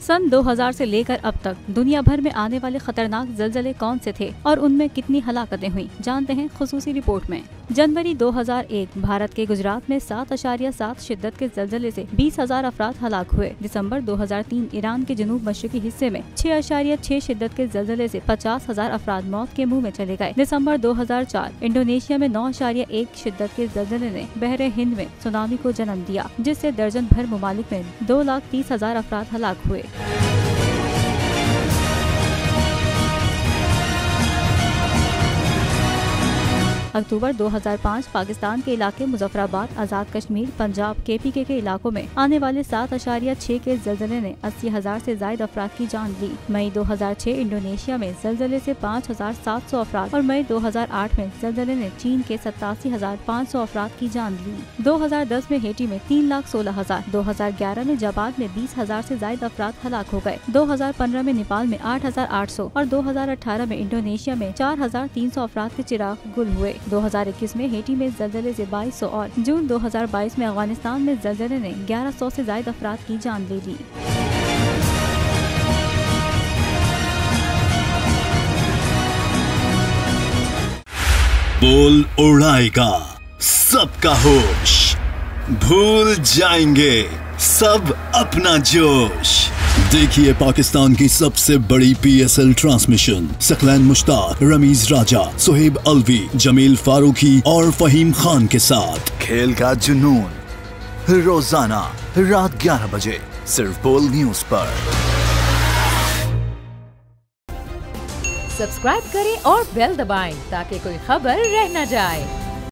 सन 2000 से लेकर अब तक दुनिया भर में आने वाले खतरनाक ज़लज़ले कौन से थे और उनमें कितनी हलाकतें हुई, जानते हैं खुसूसी रिपोर्ट में। जनवरी 2001 भारत के गुजरात में 7.7 शिद्दत के ज़लज़ले से 20,000 अफराद हलाक हुए। दिसंबर 2003 ईरान के जनूब मशरकी हिस्से में 6.6 शिद्दत के ज़लज़ले से 50,000 अफराद मौत के मुंह में चले गए। दिसंबर 2004 इंडोनेशिया में 9.1 शिद्दत के ज़लज़ले ने बहरे हिंद में सुनामी को जन्म दिया, जिससे दर्जन भर ममालिक में 2,30,000 अफराद हलाक हुए। अक्टूबर 2005 पाकिस्तान के इलाके मुजफ्फराबाद, आज़ाद कश्मीर, पंजाब, KPK के इलाकों में आने वाले 7.6 के ज़लज़ले ने 80,000 से ज्यादा अफराद की जान ली। मई 2006 इंडोनेशिया में ज़लज़ले से 5,700 अफराद और मई 2008 में ज़लज़ले ने चीन के 87,500 अफराद की जान ली। 2010 में हेटी में 3,16,000, 2011 में जापान में 20,000 से ज्यादा अफराद हलाक हो गए। 2015 में नेपाल में 8,800 और 2018 में इंडोनेशिया में 4,300 अफराद के चिराग गुल हुए। 2021 में हेटी में ज़लज़ले से 2200 और जून 2022 में अफगानिस्तान में ज़लज़ले ने 1100 से ज्यादा अफराद की जान ले ली। बोल उड़ाएगा सबका होश, भूल जाएंगे सब अपना जोश। देखिए पाकिस्तान की सबसे बड़ी PSL ट्रांसमिशन सकलैन मुश्ताक, रमीज राजा, सुहेब अलवी, जमील फारूकी और फहीम खान के साथ खेल का जुनून रोजाना रात 11 बजे सिर्फ बोल न्यूज पर। सब्सक्राइब करें और बेल दबाएं ताकि कोई खबर रह न जाए।